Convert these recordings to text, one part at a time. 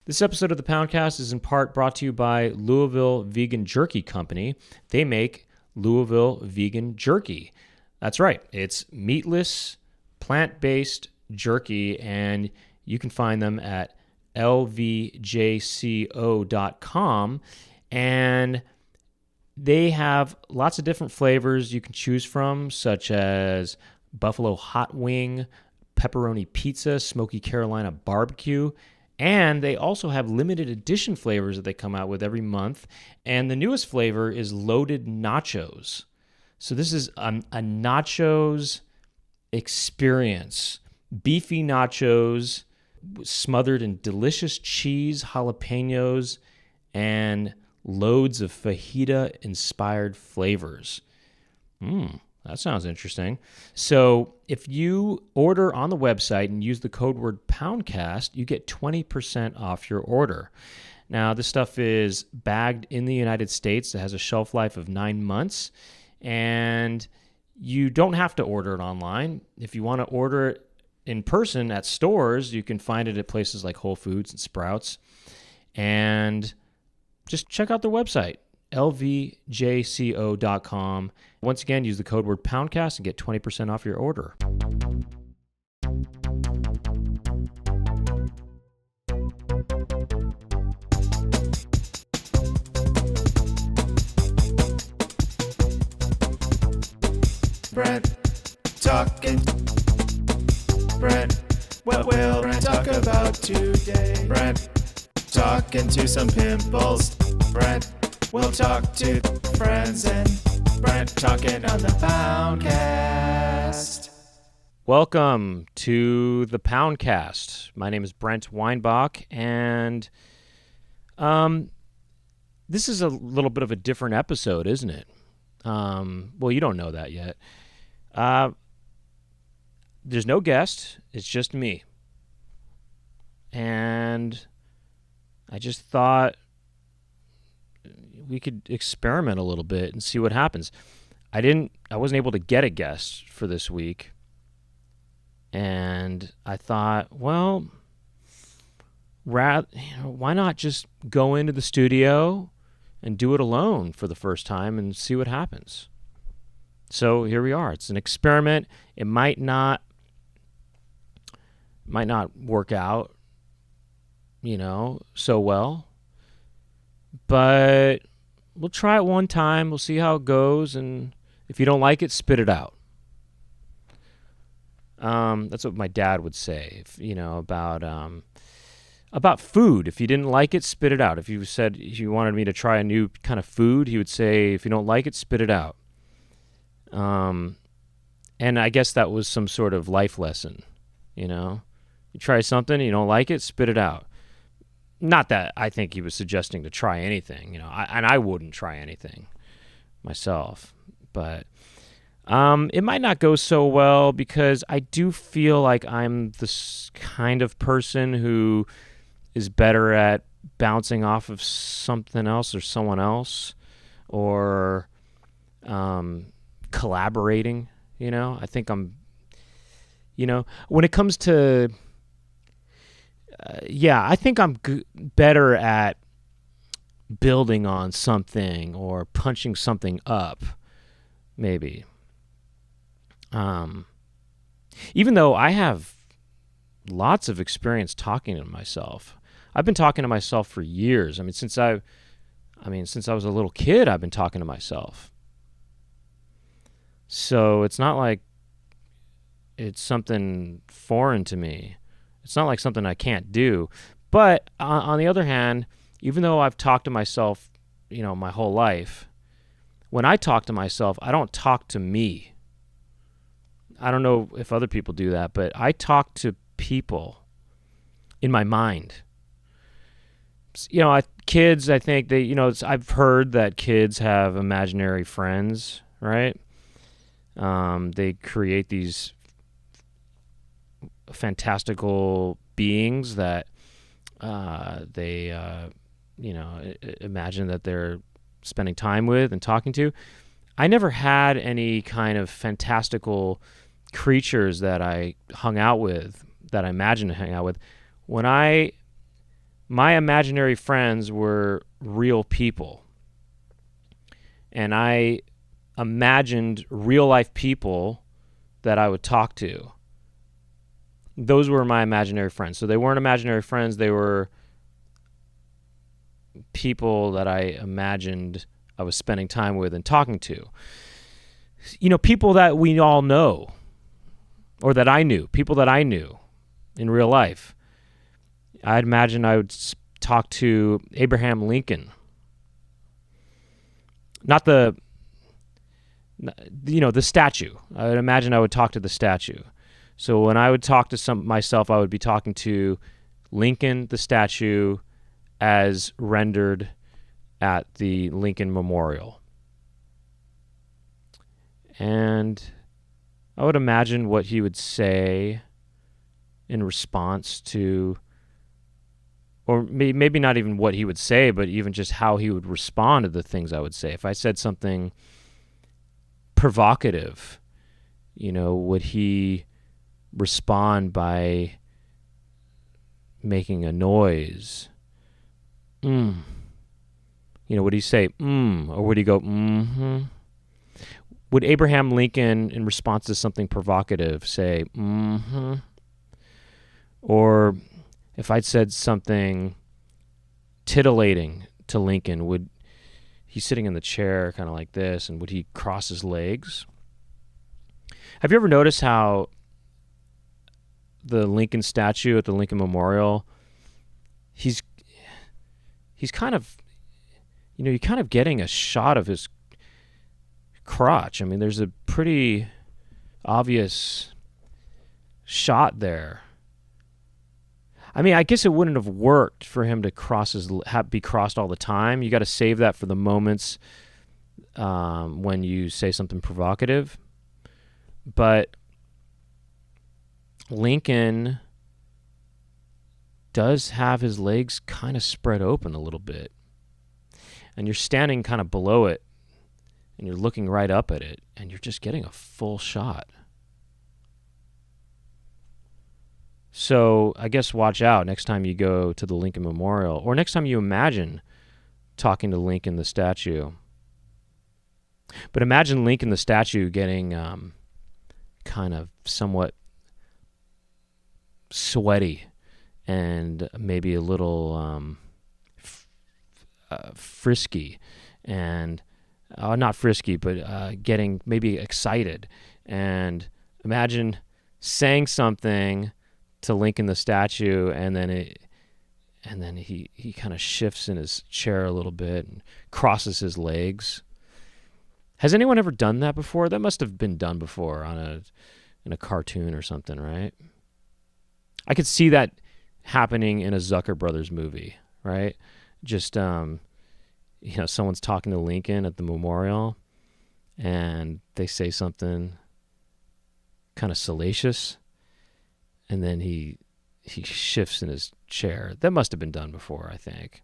This episode of the Poundcast is in part brought to you by Louisville Vegan Jerky Company. They make Louisville Vegan Jerky. That's right. It's meatless, plant-based jerky, and you can find them at lvjco.com. And they have lots of different flavors you can choose from, such as buffalo hot wing, pepperoni pizza, smoky Carolina barbecue, and they also have limited edition flavors that they come out with every month. And the newest flavor is loaded nachos. So this is a nachos experience. Beefy nachos smothered in delicious cheese, jalapenos, and loads of fajita-inspired flavors. That sounds interesting. So if you order on the website and use the code word Poundcast, you get 20% off your order. Now, this stuff is bagged in the United States. It has a shelf life of 9 months, and you don't have to order it online. If you want to order it in person at stores, you can find it at places like Whole Foods and Sprouts. And just check out their website, lvjco.com. Once again, use the code word Poundcast and get 20% off your order. Brent talking. Brent, what will Brent talk about today? Brent talking to some pimples. Brent will talk to friends, and Brent talking on the Poundcast. Welcome to the Poundcast. My name is Brent Weinbach, and this is a little bit of a different episode, isn't it? Well, you don't know that yet. There's no guest. It's just me. And I just thought we could experiment a little bit and see what happens. I wasn't able to get a guest for this week. And I thought, well, why not just go into the studio and do it alone for the first time and see what happens? So here we are. It's an experiment. It might not work out, so well. But we'll try it one time. We'll see how it goes, and if you don't like it, spit it out. That's what my dad would say, about food. If you didn't like it, spit it out. If you said you wanted me to try a new kind of food, he would say, if you don't like it, spit it out. And I guess that was some sort of life lesson, You try something, you don't like it, spit it out. Not that I think he was suggesting to try anything, I wouldn't try anything myself. But it might not go so well because I do feel like I'm this kind of person who is better at bouncing off of something else or someone else, or collaborating. I think I'm, when it comes to, I think I'm better at building on something or punching something up, maybe. Even though I have lots of experience talking to myself. I've been talking to myself for years. Since I was a little kid, I've been talking to myself. So it's not like it's something foreign to me. It's not like something I can't do. But on the other hand, even though I've talked to myself, my whole life, when I talk to myself, I don't talk to me. I don't know if other people do that, but I talk to people in my mind. Kids, I think I've heard that kids have imaginary friends, right? They create these fantastical beings that they imagine that they're spending time with and talking to. I never had any kind of fantastical creatures that I hung out with, that I imagined to hang out with. When I my imaginary friends were real people. And I imagined real life people that I would talk to. Those were my imaginary friends. So they weren't imaginary friends. They were people that I imagined I was spending time with and talking to. People that we all know, or that I knew, people that I knew in real life. I'd imagine I would talk to Abraham Lincoln. Not the statue. I would imagine I would talk to the statue. So when I would talk to myself, I would be talking to Lincoln, the statue, as rendered at the Lincoln Memorial. And I would imagine what he would say in response to, or maybe not even what he would say, but even just how he would respond to the things I would say. If I said something provocative, would he respond by making a noise? Would he say, or would he go, mm-hmm? Would Abraham Lincoln, in response to something provocative, say, mm-hmm? Or if I'd said something titillating to Lincoln, he's sitting in the chair kind of like this, and would he cross his legs? Have you ever noticed how the Lincoln statue at the Lincoln Memorial, he's kind of, you're kind of getting a shot of his crotch. I mean, there's a pretty obvious shot there. I mean, I guess it wouldn't have worked for him to be crossed all the time. You got to save that for the moments when you say something provocative. But Lincoln does have his legs kind of spread open a little bit. And you're standing kind of below it, and you're looking right up at it, and you're just getting a full shot. So I guess watch out next time you go to the Lincoln Memorial, or next time you imagine talking to Lincoln the statue. But imagine Lincoln the statue getting kind of somewhat sweaty and maybe a little frisky, and not frisky, but getting maybe excited. And imagine saying something to Lincoln the statue, and then he kind of shifts in his chair a little bit and crosses his legs. Has anyone ever done that before? That must have been done before in a cartoon or something, right? I could see that happening in a Zucker Brothers movie, right? Just someone's talking to Lincoln at the memorial, and they say something kind of salacious, and then he shifts in his chair. That must have been done before, I think.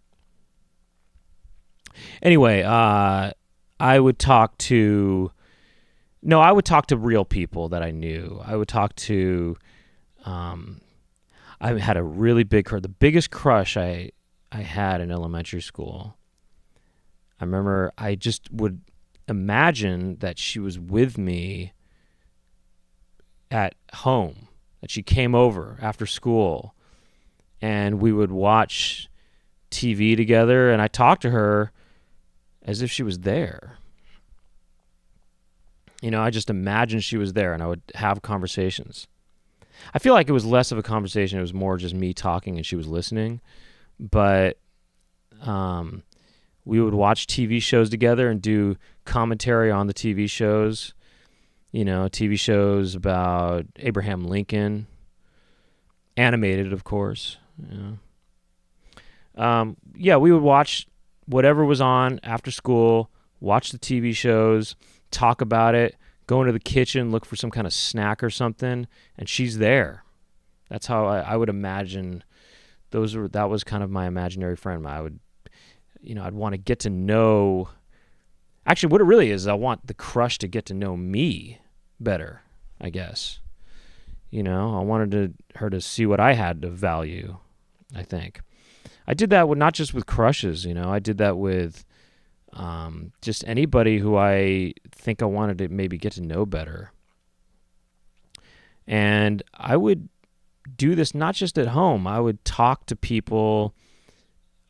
Anyway, I would talk to real people that I knew. I would talk to, I had a really big crush. The biggest crush I had in elementary school. I remember I just would imagine that she was with me at home, that she came over after school, and we would watch TV together, and I talked to her as if she was there. I just imagined she was there, and I would have conversations. I feel like it was less of a conversation. It was more just me talking and she was listening. But we would watch TV shows together and do commentary on the TV shows. TV shows about Abraham Lincoln. Animated, of course. We would watch whatever was on after school, watch the TV shows, talk about it, go into the kitchen, look for some kind of snack or something, and she's there. That's how I would imagine that was kind of my imaginary friend. I'd want to get to know, actually what it really is, I want the crush to get to know me better, I guess. I wanted her to see what I had to value, I think. I did that with not just with crushes, I did that with just anybody who I think I wanted to maybe get to know better. And I would do this not just at home. I would talk to people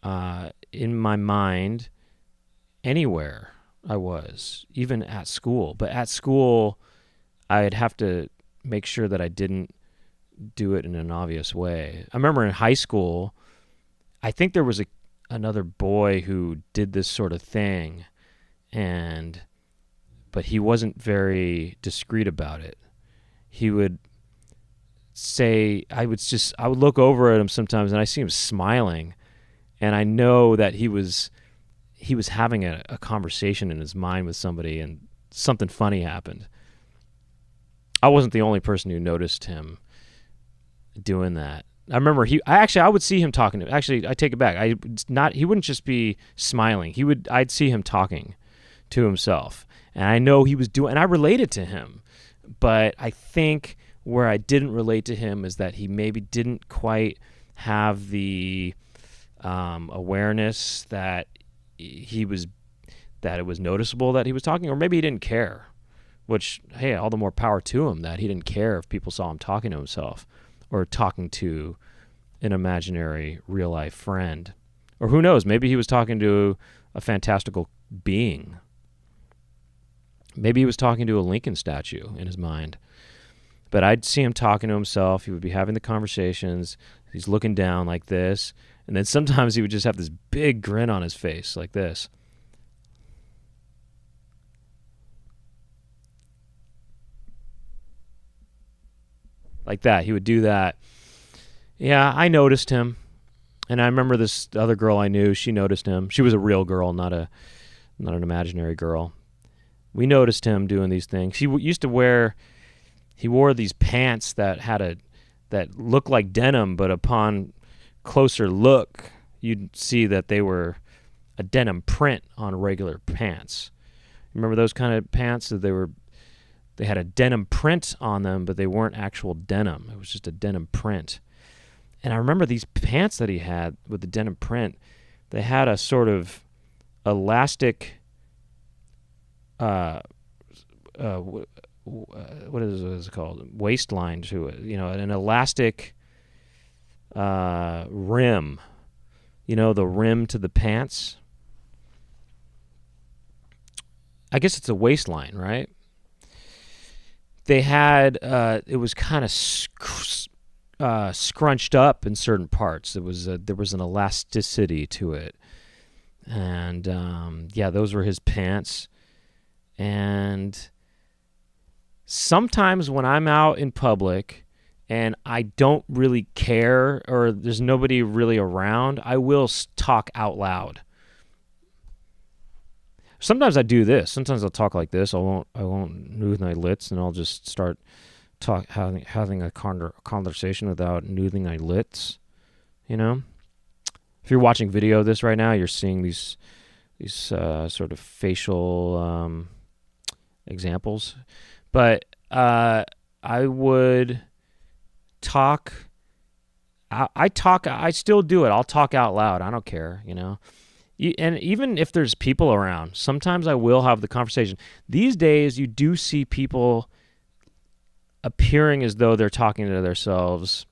in my mind anywhere I was, even at school. But at school, I'd have to make sure that I didn't do it in an obvious way. I remember in high school, I think there was another boy who did this sort of thing, but he wasn't very discreet about it. He would say, I would look over at him sometimes, and I see him smiling, and I know that he was having a conversation in his mind with somebody, and something funny happened. I wasn't the only person who noticed him doing that. I remember I would see him talking to him. Actually, I take it back. He wouldn't just be smiling. I'd see him talking to himself. And I know he was doing, and I related to him. But I think where I didn't relate to him is that he maybe didn't quite have the awareness that it was noticeable that he was talking, or maybe he didn't care, which, hey, all the more power to him that he didn't care if people saw him talking to himself or talking to an imaginary real-life friend. Or who knows, maybe he was talking to a fantastical being. Maybe he was talking to a Lincoln statue in his mind. But I'd see him talking to himself. He would be having the conversations. He's looking down like this. And then sometimes he would just have this big grin on his face like this. Like that. He would do that. Yeah, I noticed him. And I remember this other girl I knew, she noticed him. She was a real girl, not an imaginary girl. We noticed him doing these things. He wore these pants that looked like denim, but upon closer look, you'd see that they were a denim print on regular pants. Remember those kind of pants that they had a denim print on them, but they weren't actual denim. It was just a denim print. And I remember these pants that he had with the denim print, they had a sort of elastic, what is it called? Waistline to it. An elastic rim. The rim to the pants. I guess it's a waistline, right? They had, it was kind of scrunched up in certain parts. There was an elasticity to it. And, those were his pants. And sometimes when I'm out in public and I don't really care or there's nobody really around, I will talk out loud. Sometimes I do this. Sometimes I'll talk like this. I won't move my lips, and I'll just start having a conversation without moving my lips. If you're watching video of this right now, you're seeing these sort of facial examples. But I would talk. I still do it. I'll talk out loud. I don't care. And even if there's people around, sometimes I will have the conversation. These days, you do see people appearing as though they're talking to themselves,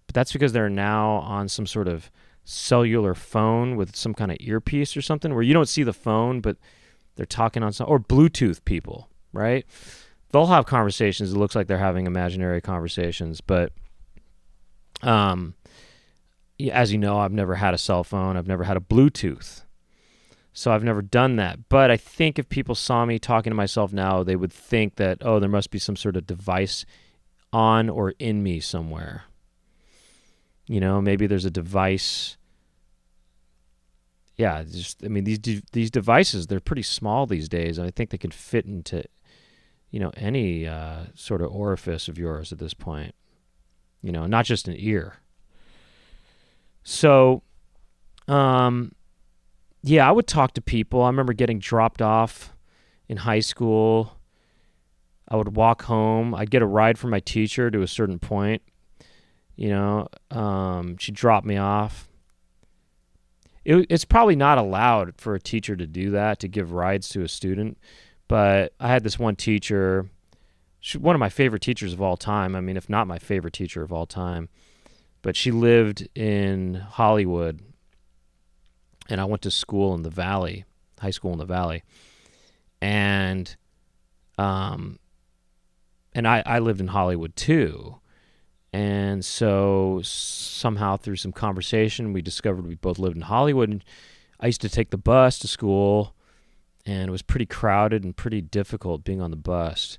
but that's because they're now on some sort of cellular phone with some kind of earpiece or something where you don't see the phone, but they're talking on or Bluetooth people, right? They'll have conversations. It looks like they're having imaginary conversations, but as you know, I've never had a cell phone. I've never had a Bluetooth. So I've never done that. But I think if people saw me talking to myself now, they would think that, oh, there must be some sort of device on or in me somewhere. Maybe there's a device. Yeah, these devices, they're pretty small these days. And I think they can fit into, any sort of orifice of yours at this point. Not just an ear. So, I would talk to people. I remember getting dropped off in high school. I would walk home. I'd get a ride from my teacher to a certain point. She'd drop me off. it's probably not allowed for a teacher to do that, to give rides to a student. But I had this one teacher, one of my favorite teachers of all time. I mean, if not my favorite teacher of all time. But she lived in Hollywood, and I went to school in the Valley, high school in the Valley. And I lived in Hollywood too. And so somehow through some conversation, we discovered we both lived in Hollywood. And I used to take the bus to school, and it was pretty crowded and pretty difficult being on the bus.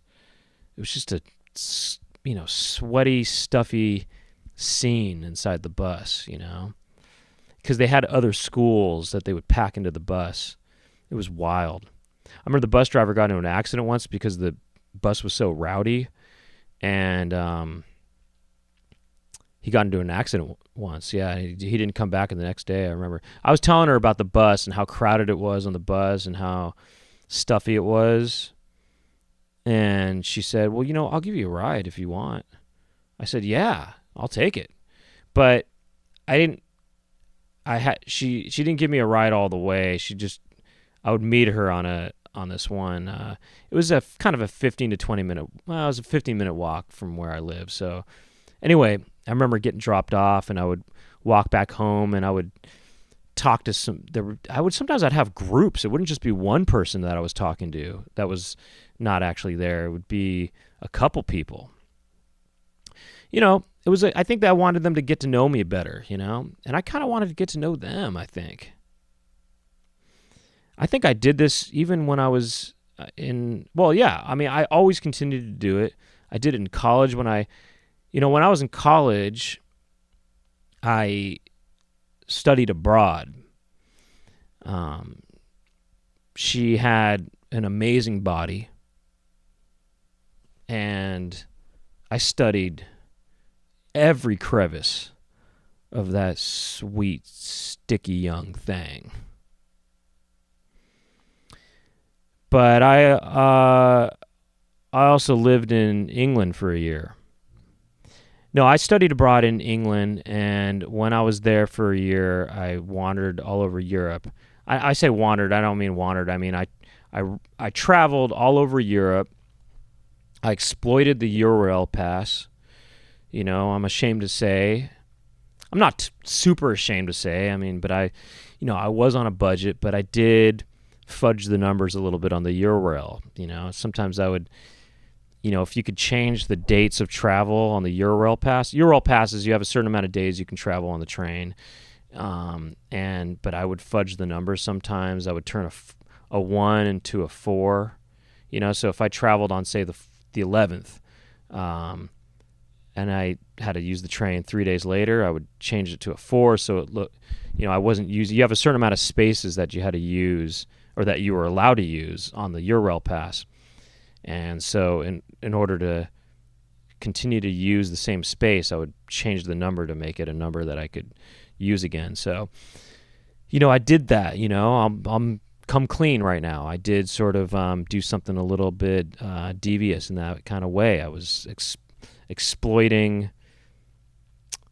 It was just a, sweaty, stuffy scene inside the bus, because they had other schools that they would pack into the bus. It was wild. I remember the bus driver got into an accident once because the bus was so rowdy, and he got into an accident once. Yeah, he didn't come back the next day. I remember I was telling her about the bus and how crowded it was on the bus and how stuffy it was, and she said, well, I'll give you a ride if you want. I said, yeah, I'll take it. But she didn't give me a ride all the way. I would meet her on this one. It was a kind of a 15 to 20 minute, it was a 15-minute walk from where I live. So anyway, I remember getting dropped off, and I would walk back home, and I would talk to sometimes I'd have groups. It wouldn't just be one person that I was talking to that was not actually there. It would be a couple people. It was, I think that I wanted them to get to know me better, and I kind of wanted to get to know them, I think. I think I did this even when I was I always continued to do it. I did it in college when I was in college, I studied abroad. She had an amazing body, and I studied every crevice of that sweet, sticky young thing. But I also lived in England for a year. No, I studied abroad in England, and when I was there for a year, I wandered all over Europe. I say wandered, I don't mean wandered. I mean I traveled all over Europe. I exploited the Eurail pass. I'm ashamed to say. I'm not super ashamed to say. I mean, but I was on a budget, but I did fudge the numbers a little bit on the Eurail. Sometimes I would, if you could change the dates of travel on the Eurail passes, you have a certain amount of days you can travel on the train. But I would fudge the numbers sometimes. I would turn a 1 into a 4. So if I traveled on, say, the 11th, and I had to use the train 3 days later, I would change it to a 4, so it looked, I wasn't using. You have a certain amount of spaces that you had to use, or that you were allowed to use on the Eurail pass. And so in order to continue to use the same space, I would change the number to make it a number that I could use again. So, I did that. I'm come clean right now. I did sort of do something a little bit devious in that kind of way. I was exploiting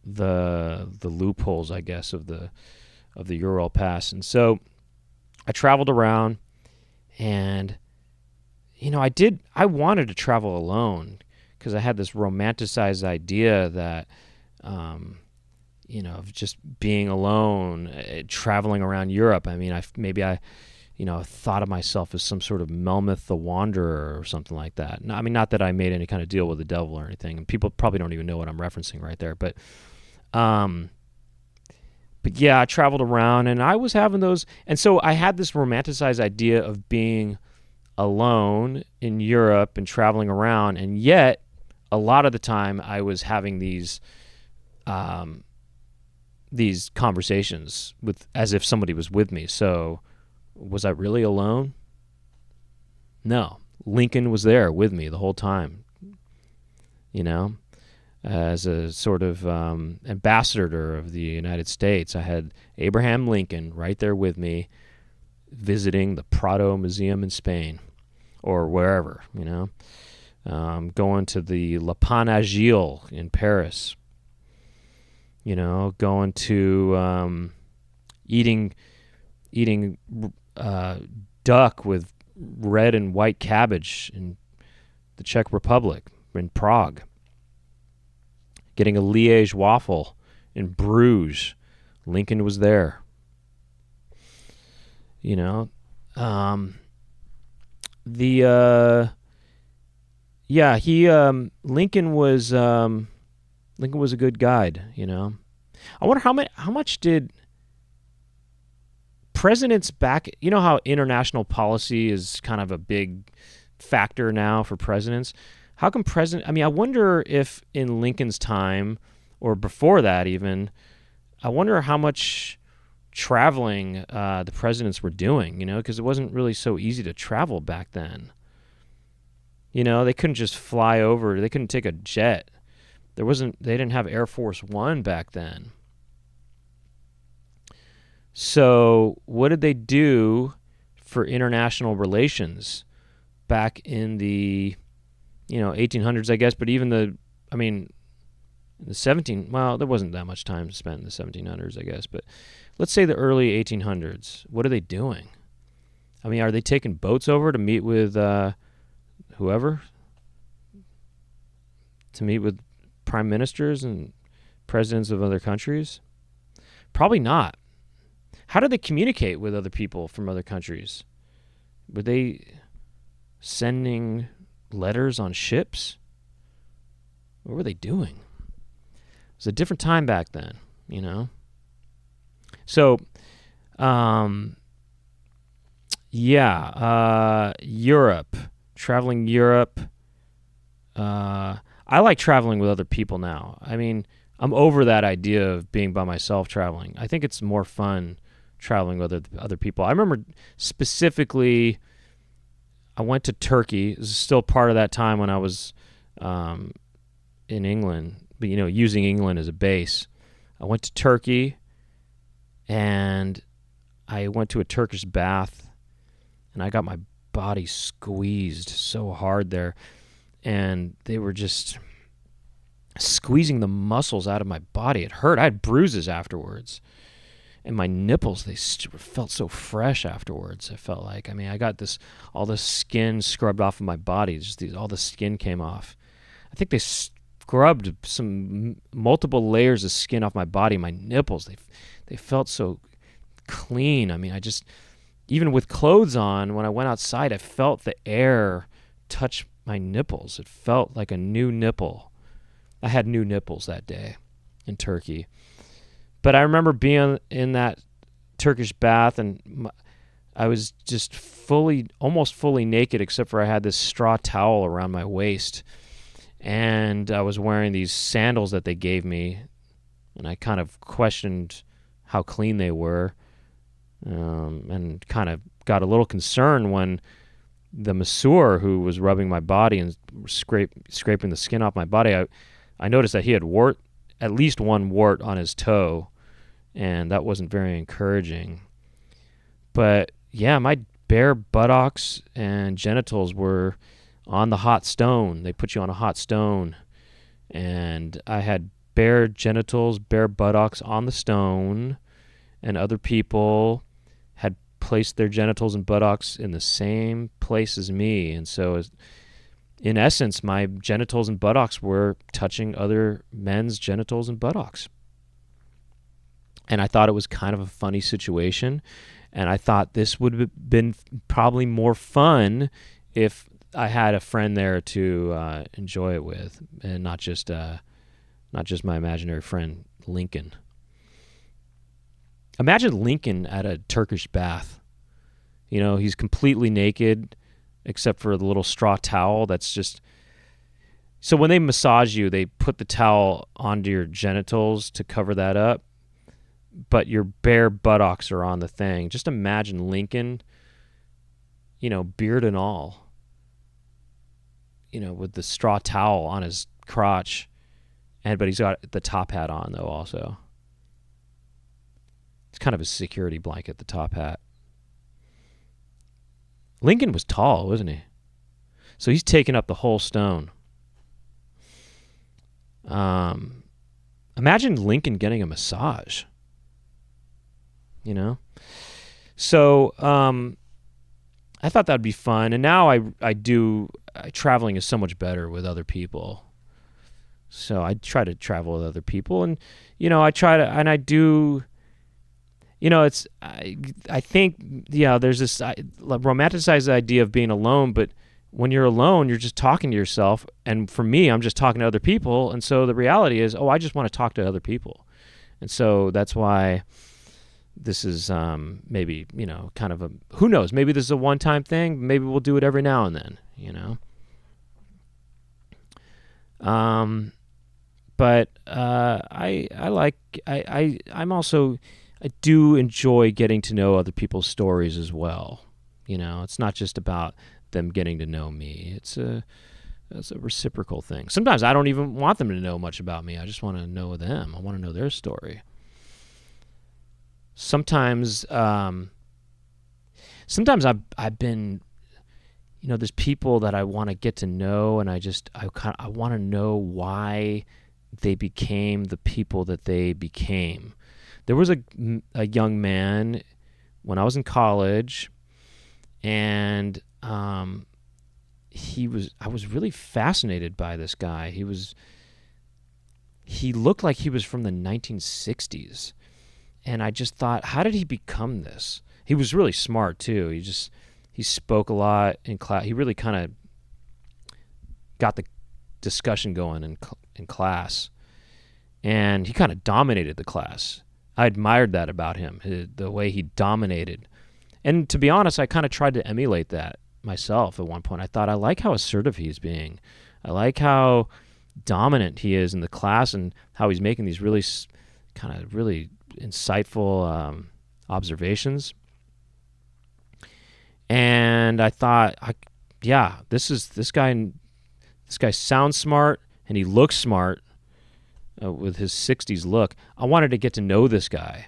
the loopholes, I guess, of the Ural Pass. And so I traveled around, and I wanted to travel alone because I had this romanticized idea that of just being alone, traveling around Europe. I mean, I thought of myself as some sort of Melmoth the Wanderer or something like that. No, I mean, not that I made any kind of deal with the devil or anything, and people probably don't even know what I'm referencing right there. But yeah, I traveled around, and I was having those, and so I had this romanticized idea of being alone in Europe and traveling around, and yet a lot of the time I was having these conversations with as if somebody was with me. So was I really alone? No. Lincoln was there with me the whole time, as a sort of ambassador of the United States. I had Abraham Lincoln right there with me, visiting the Prado Museum in Spain or wherever, going to the Le Pan Agile in Paris, going to eating duck with red and white cabbage in the Czech Republic, in Prague. Getting a Liège waffle in Bruges. Lincoln was there. You know, Lincoln was a good guide, you know. I wonder how much did presidents back, you know how international policy is kind of a big factor now for presidents. How come I wonder if in Lincoln's time or before that even, I wonder how much traveling the presidents were doing, you know, because it wasn't really so easy to travel back then. You know, they couldn't just fly over. They couldn't take a jet. They didn't have Air Force One back then. So what did they do for international relations back in the, 1800s, I guess, but even the 17, well, there wasn't that much time spent in the 1700s, I guess, but let's say the early 1800s. What are they doing? I mean, are they taking boats over to meet with whoever? To meet with prime ministers and presidents of other countries? Probably not. How did they communicate with other people from other countries? Were they sending letters on ships? What were they doing? It was a different time back then, you know? So, Europe. Traveling Europe. I like traveling with other people now. I mean, I'm over that idea of being by myself traveling. I think it's more fun traveling with other people. I remember specifically, I went to Turkey. This is still part of that time when I was in England, but using England as a base. I went to Turkey, and I went to a Turkish bath, and I got my body squeezed so hard there, and they were just squeezing the muscles out of my body. It hurt. I had bruises afterwards. And my nipples, they felt so fresh afterwards. I felt like, I got all this skin scrubbed off of my body. All the skin came off. I think they scrubbed multiple layers of skin off my body. My nipples, they felt so clean. Even with clothes on, when I went outside, I felt the air touch my nipples. It felt like a new nipple. I had new nipples that day in Turkey. But I remember being in that Turkish bath, and I was just almost fully naked, except for I had this straw towel around my waist. And I was wearing these sandals that they gave me, and I kind of questioned how clean they were, and kind of got a little concerned when the masseur who was rubbing my body and scraping the skin off my body, I noticed that he had at least one wart on his toe, and that wasn't very encouraging. But yeah, my bare buttocks and genitals were on the hot stone. They put you on a hot stone, and I had bare genitals, bare buttocks on the stone, and other people had placed their genitals and buttocks in the same place as me. And so in essence, my genitals and buttocks were touching other men's genitals and buttocks. And I thought it was kind of a funny situation. And I thought this would have been probably more fun if I had a friend there to enjoy it with, and not just my imaginary friend, Lincoln. Imagine Lincoln at a Turkish bath. He's completely naked, except for the little straw towel that's just... So when they massage you, they put the towel onto your genitals to cover that up, but your bare buttocks are on the thing. Just imagine Lincoln, beard and all, with the straw towel on his crotch, but he's got the top hat on, though, also. It's kind of a security blanket, the top hat. Lincoln was tall, wasn't he? So he's taking up the whole stone. Imagine Lincoln getting a massage. you know? So I thought that'd be fun. And now traveling is so much better with other people. So I try to travel with other people, and, I think, there's this romanticized idea of being alone, but when you're alone, you're just talking to yourself. And for me, I'm just talking to other people. And so the reality is, I just want to talk to other people. And so that's why this is maybe, kind of who knows, maybe this is a one-time thing. Maybe we'll do it every now and then, But I do enjoy getting to know other people's stories as well. It's not just about them getting to know me. It's a reciprocal thing. Sometimes I don't even want them to know much about me. I just want to know them. I want to know their story. Sometimes I've been, there's people that I want to get to know, and I want to know why they became the people that they became. There was a young man when I was in college, and I was really fascinated by this guy. He looked like he was from the 1960s, and I just thought, how did he become this? He was really smart too. He spoke a lot in class. He really kind of got the discussion going in class, and he kind of dominated the class. I admired that about him, the way he dominated. And to be honest, I kind of tried to emulate that myself at one point. I thought, I like how assertive he's being. I like how dominant he is in the class, and how he's making these really kind of really insightful observations. And I thought, this guy sounds smart, and he looks smart with his 60s look. I wanted to get to know this guy.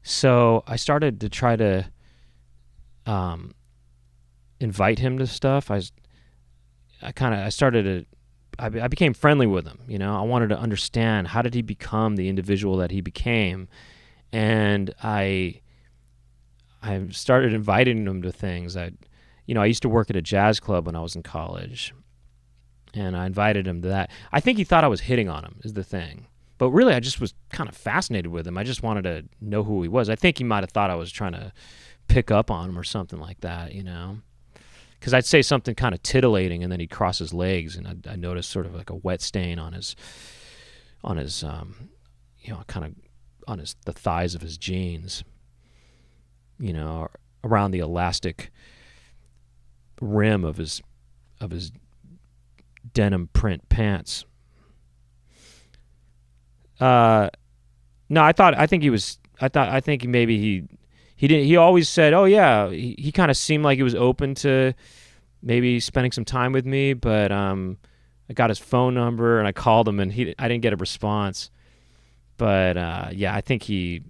So I started to try to invite him to stuff. I became friendly with him. I wanted to understand, how did he become the individual that he became? And I started inviting him to things. I used to work at a jazz club when I was in college, and I invited him to that. I think he thought I was hitting on him, is the thing. But really, I just was kind of fascinated with him. I just wanted to know who he was. I think he might have thought I was trying to pick up on him or something like that, Because I'd say something kind of titillating, and then he'd cross his legs, and I noticed sort of like a wet stain on his the thighs of his jeans, around the elastic rim of his denim print pants. No, I think maybe he didn't. He always said, "Oh yeah." He kind of seemed like he was open to maybe spending some time with me, but I got his phone number and I called him, and I didn't get a response. But I think I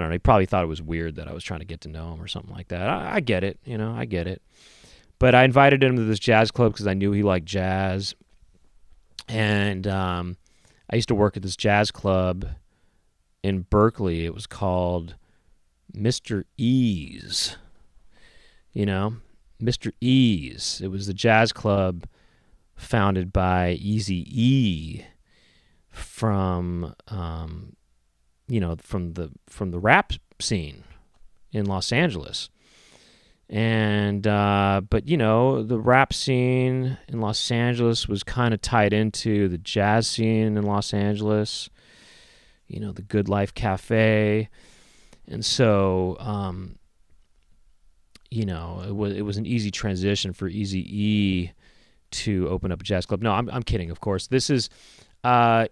don't know. He probably thought it was weird that I was trying to get to know him or something like that. I get it, I get it. But I invited him to this jazz club because I knew he liked jazz, and I used to work at this jazz club in Berkeley. It was called Mr. E's. Mr. E's. It was the jazz club founded by Eazy-E from the rap scene in Los Angeles. And but the rap scene in Los Angeles was kind of tied into the jazz scene in Los Angeles, the Good Life Cafe. And so it was an easy transition for Eazy-E to open up a jazz club. No, I'm kidding, of course. This is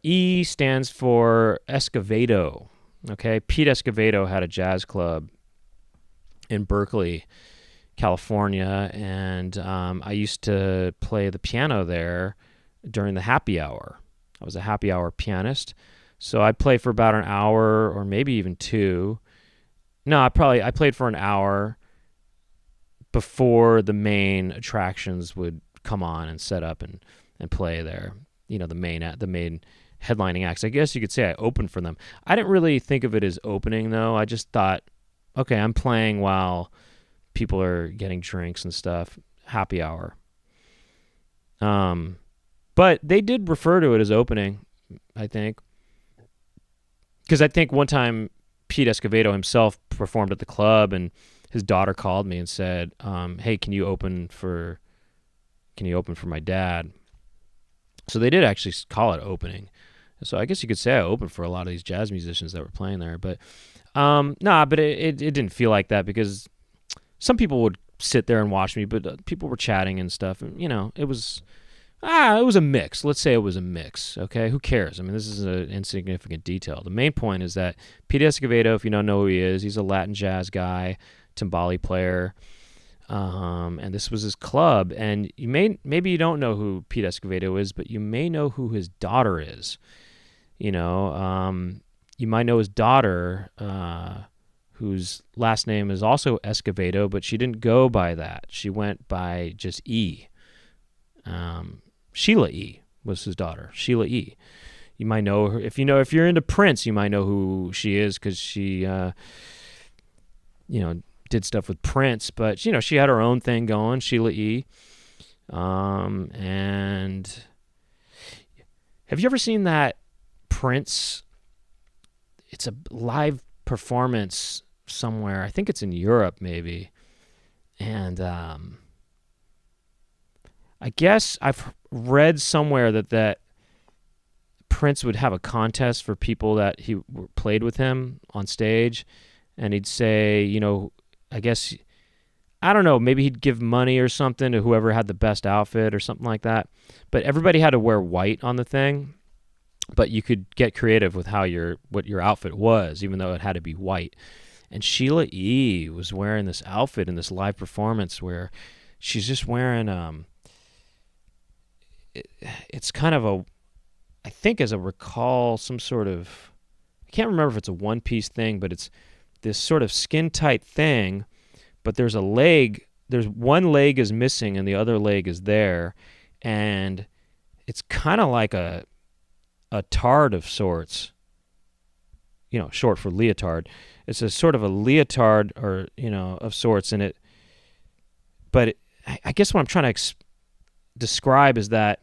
E stands for Escovedo. Okay, Pete Escovedo had a jazz club in Berkeley, California, and I used to play the piano there during the happy hour. I was a happy hour pianist, so I'd play for about an hour or maybe even two. No, I played for an hour before the main attractions would come on and set up and play there. The main headlining acts. I guess you could say I opened for them. I didn't really think of it as opening, though. I just thought, okay, I'm playing while people are getting drinks and stuff. Happy hour. But they did refer to it as opening, I think. Because I think one time Pete Escovedo himself performed at the club, and his daughter called me and said, hey, can you open for my dad? So they did actually call it opening. So I guess you could say I opened for a lot of these jazz musicians that were playing there. But but it didn't feel like that, because some people would sit there and watch me, but people were chatting and stuff. And, it was a mix. Let's say it was a mix, okay? Who cares? I mean, this is an insignificant detail. The main point is that Pete Escovedo, if you don't know who he is, he's a Latin jazz guy, timbale player, and this was his club. And maybe you don't know who Pete Escovedo is, but you may know who his daughter is. You might know his daughter, whose last name is also Escovedo, but she didn't go by that. She went by just E. Sheila E. was his daughter, Sheila E. You might know her if you're into Prince. You might know who she is, because she, did stuff with Prince. But she had her own thing going, Sheila E. And have you ever seen that Prince? It's a live performance somewhere. I think it's in Europe, maybe. And I guess I've read somewhere that Prince would have a contest for people that he played with him on stage, and he'd say, I guess, I don't know, maybe he'd give money or something to whoever had the best outfit or something like that. But everybody had to wear white on the thing, but you could get creative with what your outfit was, even though it had to be white. And Sheila E. was wearing this outfit in this live performance where she's just wearing it's kind of I think as I recall, some sort of, I can't remember if it's a one-piece thing, but it's this sort of skin-tight thing, but there's one leg is missing and the other leg is there, and it's kind of like a tard of sorts, short for leotard. It's a sort of a leotard, or, of sorts in it. But I guess what I'm trying to describe is that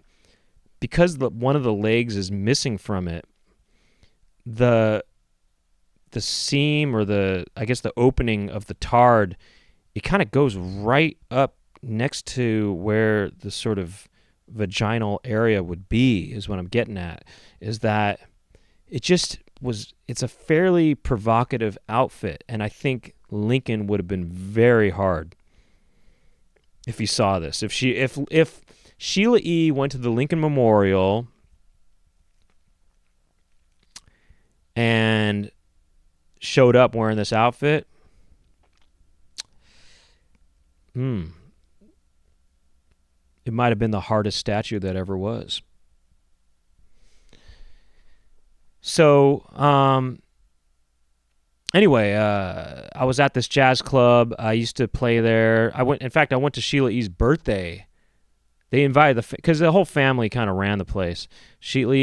because one of the legs is missing from it, the seam, or the opening of the tard, it kind of goes right up next to where the sort of vaginal area would be, is what I'm getting at, is that it's a fairly provocative outfit, and I think Lincoln would have been very hard if he saw this. If Sheila E. went to the Lincoln Memorial and showed up wearing this outfit, it might have been the hardest statue that ever was. So, anyway, I was at this jazz club. I used to play there. I went to Sheila E.'s birthday. They invited because the whole family kind of ran the place. Sheila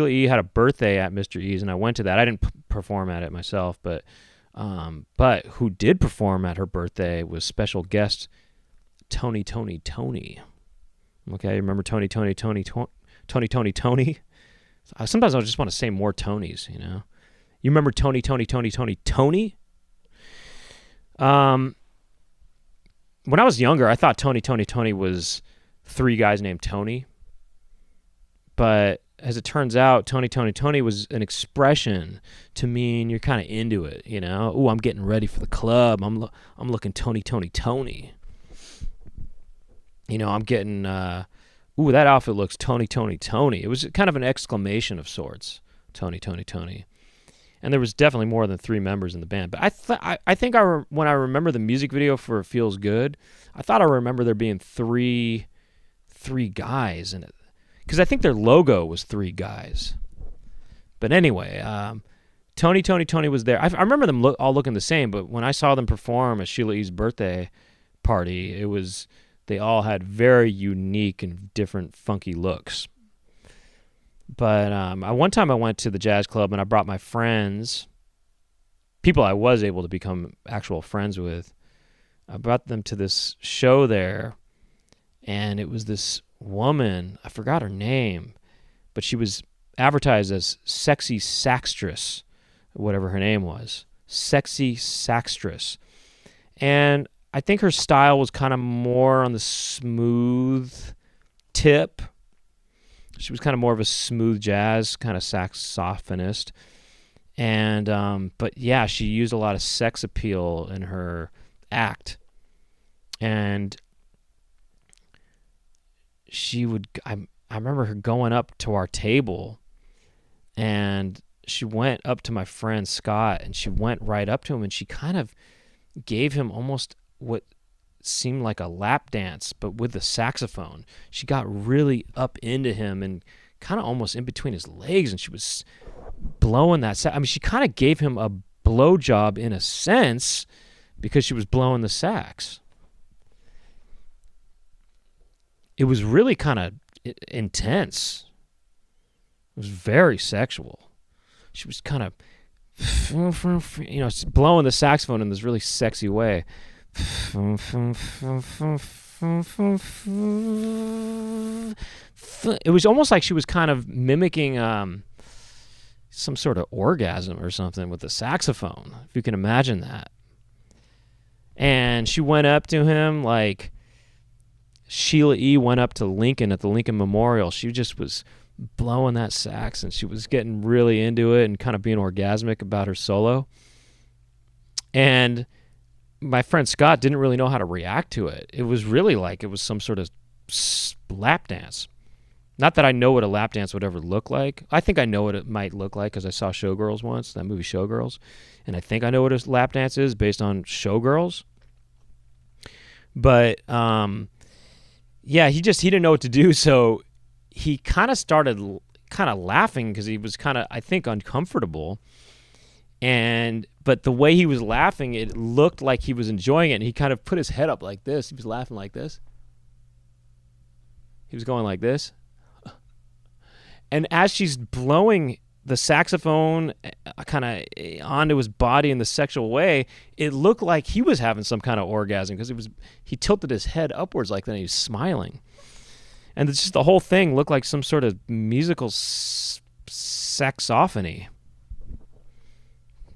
E. had a birthday at Mr. E's, and I went to that. I didn't perform at it myself, but who did perform at her birthday was special guest Tony. Okay, remember Tony? Sometimes I just want to say more Tonys, You remember Tony? When I was younger, I thought Tony was three guys named Tony. But as it turns out, Tony was an expression to mean you're kind of into it, Ooh, I'm getting ready for the club. I'm looking Tony. I'm getting, ooh, that outfit looks Tony. It was kind of an exclamation of sorts, Tony. And there was definitely more than three members in the band. But I think when I remember the music video for It Feels Good, I thought I remember there being three guys in it. Because I think their logo was three guys. But anyway, Tony was there. I remember them all looking the same, but when I saw them perform at Sheila E.'s birthday party, they all had very unique and different funky looks. But one time I went to the jazz club and I brought my friends, people I was able to become actual friends with. I brought them to this show there, and it was this woman, I forgot her name, but she was advertised as Sexy Saxtress, whatever her name was. Sexy Saxtress. And I think her style was kind of more on the smooth tip. She was kind of more of a smooth jazz kind of saxophonist. And, but yeah, she used a lot of sex appeal in her act. And she would, I remember her going up to our table, and she went up to my friend Scott, and she went right up to him, and she kind of gave him almost what seemed like a lap dance, but with the saxophone. She got really up into him and kind of almost in between his legs, and she was blowing that. I mean, she kind of gave him a blowjob in a sense because she was blowing the sax. It was really kind of intense. It was very sexual. She was kind of, blowing the saxophone in this really sexy way. It was almost like she was kind of mimicking some sort of orgasm or something with the saxophone, if you can imagine that. And she went up to him like Sheila E. went up to Lincoln at the Lincoln Memorial. She just was blowing that sax, and she was getting really into it and kind of being orgasmic about her solo. And my friend Scott didn't really know how to react to it. It was really like it was some sort of lap dance. Not that I know what a lap dance would ever look like. I think I know what it might look like because I saw Showgirls once, that movie Showgirls. And I think I know what a lap dance is based on Showgirls. But, yeah, he didn't know what to do. So he kind of started kind of laughing because he was kind of, I think, uncomfortable. But the way he was laughing, it looked like he was enjoying it. And he kind of put his head up like this. He was laughing like this. He was going like this. And as she's blowing the saxophone kind of onto his body in the sexual way, it looked like he was having some kind of orgasm because he tilted his head upwards like that, and he was smiling. And it's just the whole thing looked like some sort of musical sexophony.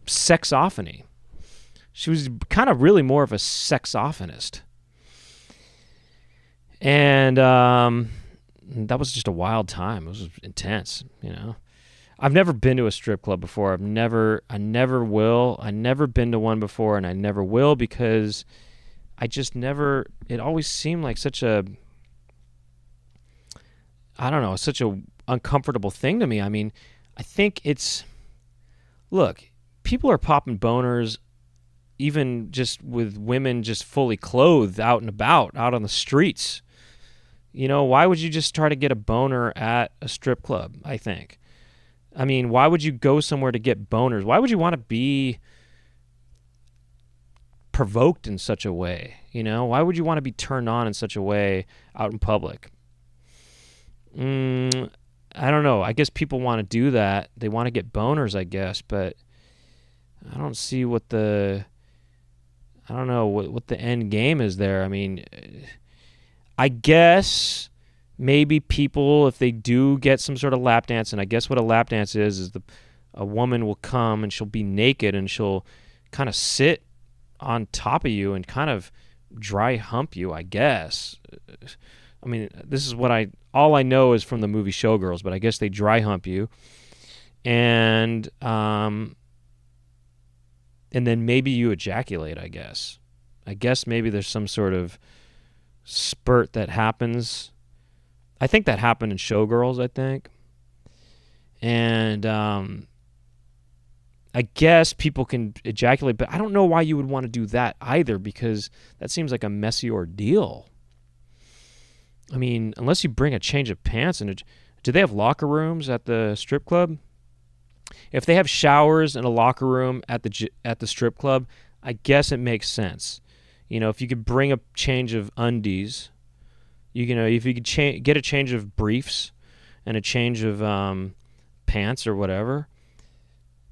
Sexophony. She was kind of really more of a sexophonist. And that was just a wild time. It was intense, you know. I've never been to a strip club before. I never will. I never been to one before, and I never will because I just never, it always seemed like such a, I don't know, such a uncomfortable thing to me. I mean, I think look, people are popping boners even just with women just fully clothed out and about, out on the streets. You know, why would you just try to get a boner at a strip club, I think? I mean, why would you go somewhere to get boners? Why would you want to be provoked in such a way? You know, why would you want to be turned on in such a way out in public? I don't know. I guess people want to do that. They want to get boners, I guess, but I don't see what the end game is there. I mean, I guess maybe people, if they do get some sort of lap dance, and I guess what a lap dance is a woman will come and she'll be naked and she'll kind of sit on top of you and kind of dry hump you, I guess. I mean, this is all I know is from the movie Showgirls, but I guess they dry hump you. And then maybe you ejaculate, I guess. I guess maybe there's some sort of spurt that happens. I think that happened in Showgirls, I think. And I guess people can ejaculate, but I don't know why you would want to do that either, because that seems like a messy ordeal. I mean, unless you bring a change of pants. Do they have locker rooms at the strip club? If they have showers and a locker room at the strip club, I guess it makes sense. You know, if you could bring a change of undies, if you could get a change of briefs, and a change of pants or whatever,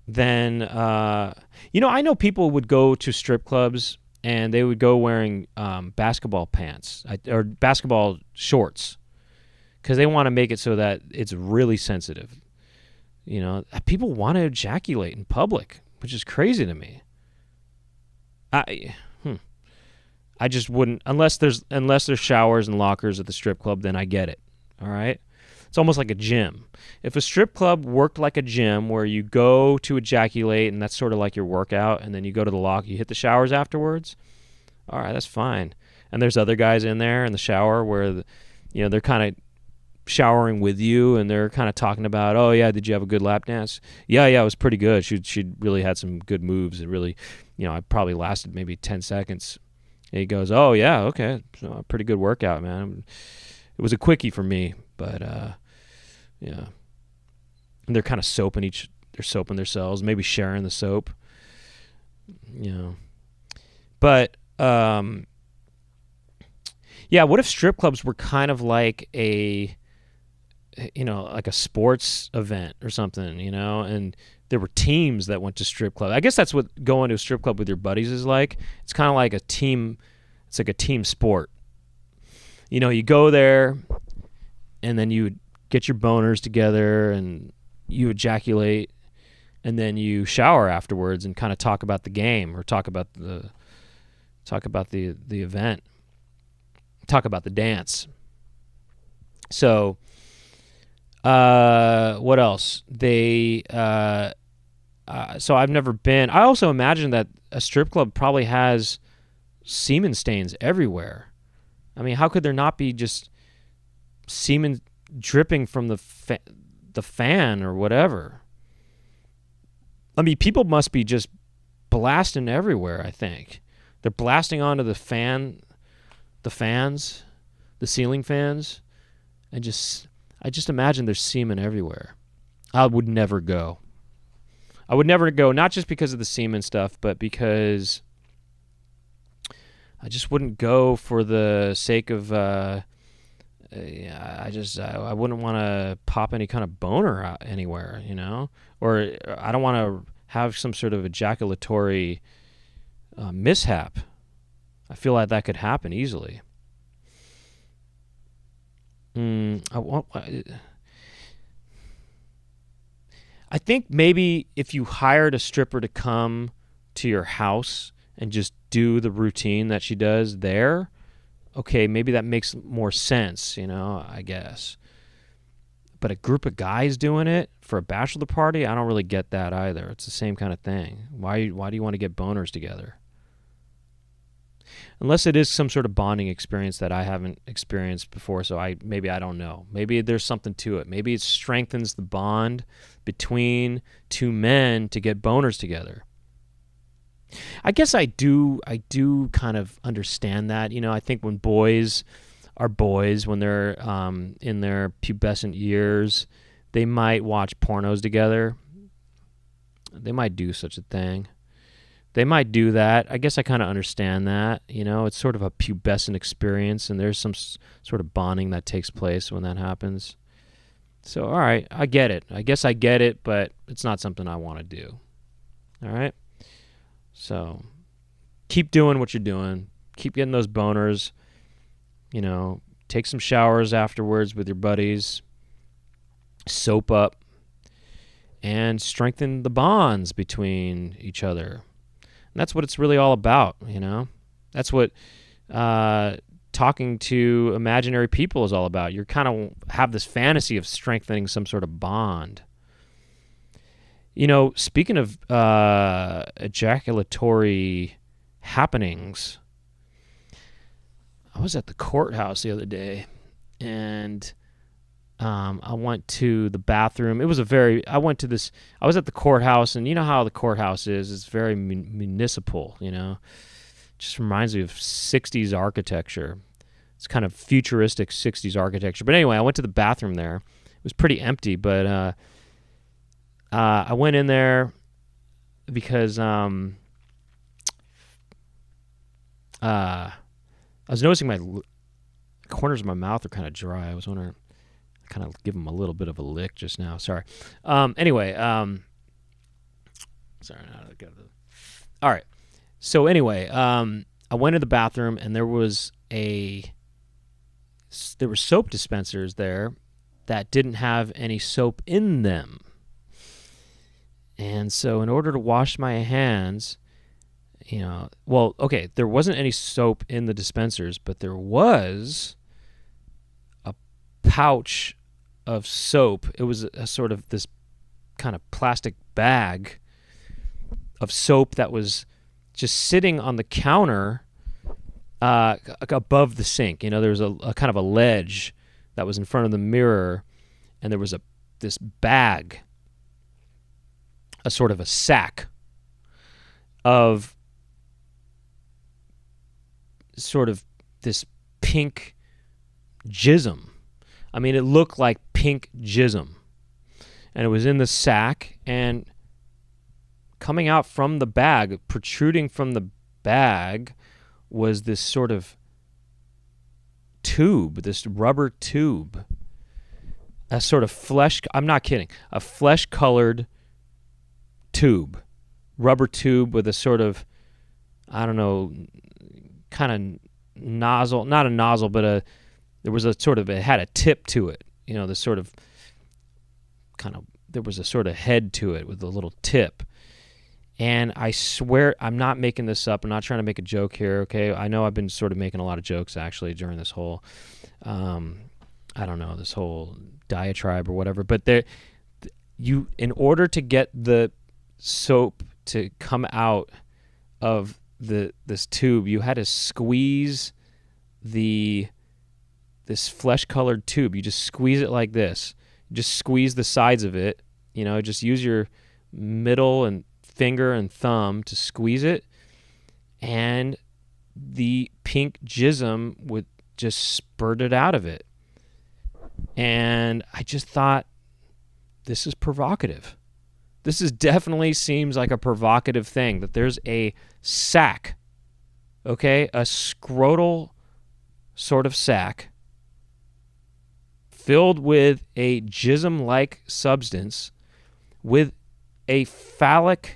then I know people would go to strip clubs and they would go wearing basketball pants or basketball shorts because they want to make it so that it's really sensitive. People want to ejaculate in public, which is crazy to me. I just wouldn't unless there's showers and lockers at the strip club. Then I get it. All right. It's almost like a gym. If a strip club worked like a gym where you go to ejaculate and that's sort of like your workout, and then you go to the locker, you hit the showers afterwards, all right, that's fine. And there's other guys in there in the shower where, they're kind of showering with you and they're kind of talking about, oh yeah, did you have a good lap dance? Yeah, it was pretty good. She really had some good moves. It really, I probably lasted maybe 10 seconds. And he goes, oh yeah, okay, so a pretty good workout, man. It was a quickie for me, but yeah. And they're kind of they're soaping themselves, maybe sharing the soap. But yeah, what if strip clubs were kind of like a sports event or something, and there were teams that went to strip club. I guess that's what going to a strip club with your buddies is like. It's kind of like a team. It's like a team sport. You go there and then you get your boners together and you ejaculate and then you shower afterwards and kind of talk about the game or talk about the event, talk about the dance. So what else? So I've never been. I also imagine that a strip club probably has semen stains everywhere. I mean, how could there not be just semen dripping from the fan or whatever? I mean, people must be just blasting everywhere, I think. They're blasting onto the fans, the ceiling fans, and I just imagine there's semen everywhere. I would never go. Not just because of the semen stuff, but because I just wouldn't go for the sake of I wouldn't want to pop any kind of boner out anywhere, or I don't want to have some sort of ejaculatory mishap. I feel like that could happen easily. I think maybe if you hired a stripper to come to your house and just do the routine that she does there, okay, maybe that makes more sense, I guess. But a group of guys doing it for a bachelor party, I don't really get that either. It's the same kind of thing. Why do you want to get boners together? Unless it is some sort of bonding experience that I haven't experienced before, so I don't know. Maybe there's something to it. Maybe it strengthens the bond between two men to get boners together. I guess I do kind of understand that. I think when boys are boys, when they're in their pubescent years, they might watch pornos together. They might do such a thing. They might do that. I guess I kind of understand that. It's sort of a pubescent experience, and there's some sort of bonding that takes place when that happens. So, all right, I get it. I guess I get it, but it's not something I want to do. All right? So, keep doing what you're doing. Keep getting those boners. Take some showers afterwards with your buddies. Soap up. And strengthen the bonds between each other. And that's what it's really all about, That's what talking to imaginary people is all about. You kind of have this fantasy of strengthening some sort of bond. Speaking of ejaculatory happenings, I was at the courthouse the other day, and I went to the bathroom. I was at the courthouse, and you know how the courthouse is. It's very municipal, Just reminds me of 60s architecture. It's kind of futuristic 60s architecture. But anyway, I went to the bathroom there. It was pretty empty, but I went in there because I was noticing my corners of my mouth are kind of dry. I was wondering, kind of give him a little bit of a lick just now. Sorry. Anyway, sorry. All right. So anyway, I went to the bathroom and there were soap dispensers there that didn't have any soap in them. And so in order to wash my hands, there wasn't any soap in the dispensers, but there was a pouch of soap. It was a sort of this kind of plastic bag of soap that was just sitting on the counter above the sink. There was a kind of a ledge that was in front of the mirror, and there was this bag, a sort of a sack of sort of this pink jism. I mean, it looked like pink jism. And it was in the sack, and coming out from the bag, protruding from the bag, was this sort of tube, this rubber tube. A sort of I'm not kidding, a flesh-colored tube. Rubber tube with a sort of, I don't know, kind of nozzle, not a nozzle, but there was a sort of, it had a tip to it. This sort of there was a sort of head to it with a little tip. And I swear, I'm not making this up. I'm not trying to make a joke here, okay? I know I've been sort of making a lot of jokes, actually, during this whole, this whole diatribe or whatever. But in order to get the soap to come out of this tube, you had to squeeze this flesh-colored tube. You just squeeze it like this. You just squeeze the sides of it. Just use your middle and finger and thumb to squeeze it, and the pink jism would just spurted out of it. And I just thought, this is provocative. This definitely seems like a provocative thing, that there's a sack, okay, a scrotal sort of sack filled with a jism-like substance with a phallic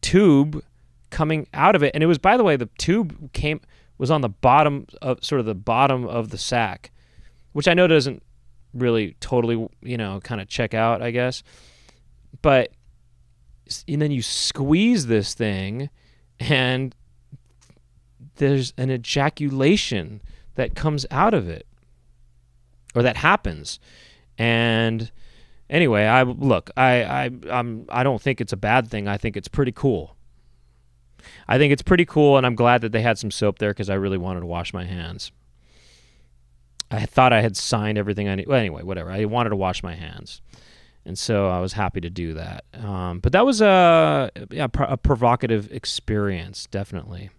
tube coming out of it. And it was, by the way, the tube was on the bottom of the sack, which I know doesn't really totally, kind of check out, I guess. And then you squeeze this thing, and there's an ejaculation that comes out of it, or that happens. And anyway, I don't think it's a bad thing. I think it's pretty cool. And I'm glad that they had some soap there, because I really wanted to wash my hands. I thought I had signed everything I need. Well, anyway, whatever. I wanted to wash my hands, and so I was happy to do that. But that was a provocative experience, definitely.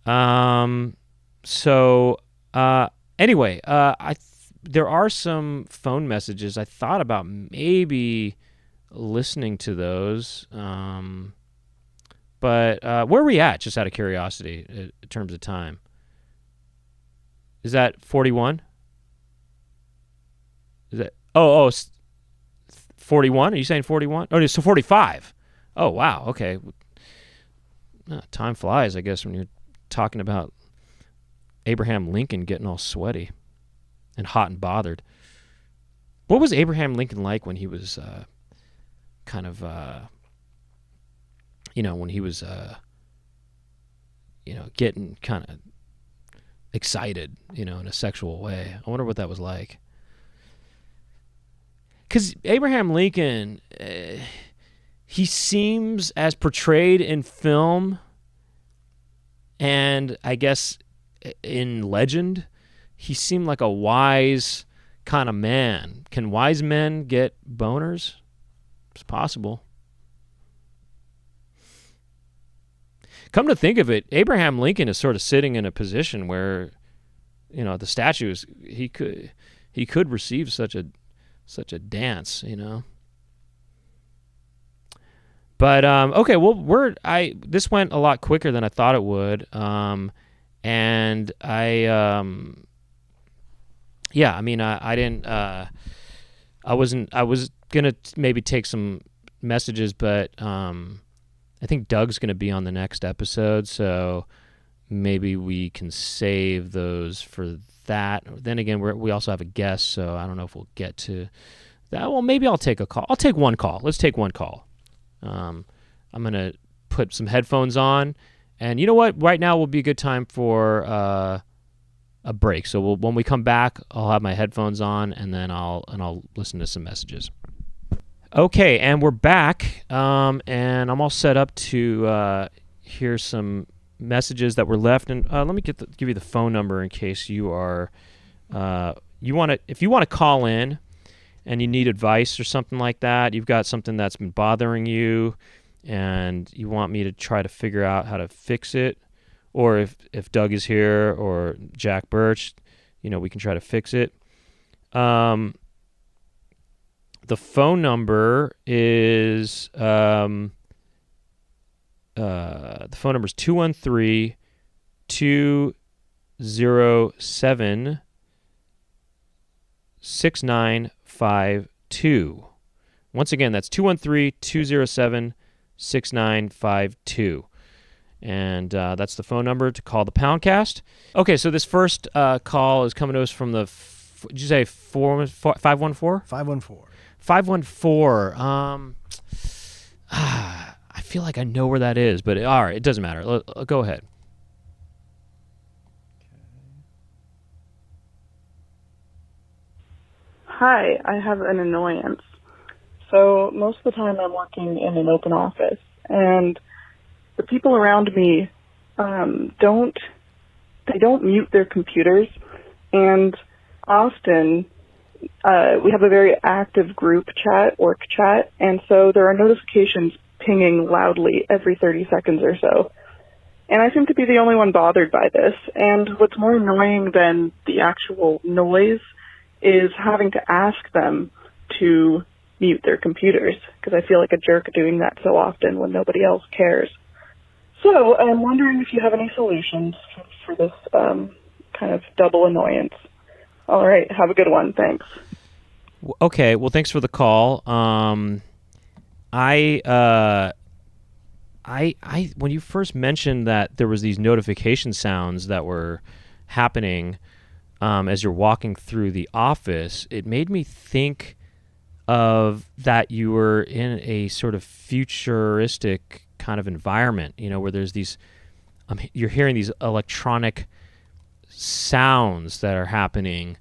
Anyway, there are some phone messages. I thought about maybe listening to those. But where are we at, just out of curiosity, in terms of time? Is that 41? Is that 41? Are you saying 41? Oh, so 45. Oh, wow. Okay. Time flies, I guess, when you're talking about Abraham Lincoln getting all sweaty and hot and bothered. What was Abraham Lincoln like when he was when he was getting kind of excited, in a sexual way? I wonder what that was like. Because Abraham Lincoln, he seems, as portrayed in film and I guess in legend, he seemed like a wise kind of man. Can wise men get boners? It's possible. Come to think of it, Abraham Lincoln is sort of sitting in a position where, the statue is, he could receive such a dance, But okay, well, this went a lot quicker than I thought it would, and I yeah, I mean, I didn't. I wasn't. I was gonna maybe take some messages, but I think Doug's gonna be on the next episode, so maybe we can save those for that. Then again, we also have a guest, so I don't know if we'll get to that. Well, maybe I'll take a call. I'll take one call. Let's take one call. I'm gonna put some headphones on, and you know what? Right now will be a good time for a break. So when we come back, I'll have my headphones on, and then I'll listen to some messages. Okay, and we're back, and I'm all set up to hear some messages that were left. And let me give you the phone number in case you are if you want to call in and you need advice or something like that. You've got something that's been bothering you, and you want me to try to figure out how to fix it. Or if Doug is here or Jack Birch, we can try to fix it. The phone number is 213-207-6952. Once again, that's 213-207-6952. And that's the phone number to call the Poundcast. Okay, so this first call is coming to us from did you say 514? 514. 514. I feel like I know where that is, but all right, it doesn't matter. Go ahead. Hi, I have an annoyance. So most of the time I'm working in an open office, and the people around me don't mute their computers, and often we have a very active group chat, work chat, and so there are notifications pinging loudly every 30 seconds or so. And I seem to be the only one bothered by this. And what's more annoying than the actual noise is having to ask them to mute their computers, because I feel like a jerk doing that so often when nobody else cares. So I'm wondering if you have any solutions for this kind of double annoyance. All right, have a good one. Thanks. Okay, well, thanks for the call. I when you first mentioned that there was these notification sounds that were happening as you're walking through the office, it made me think of that you were in a sort of futuristic kind of environment, where there's these, you're hearing these electronic sounds that are happening,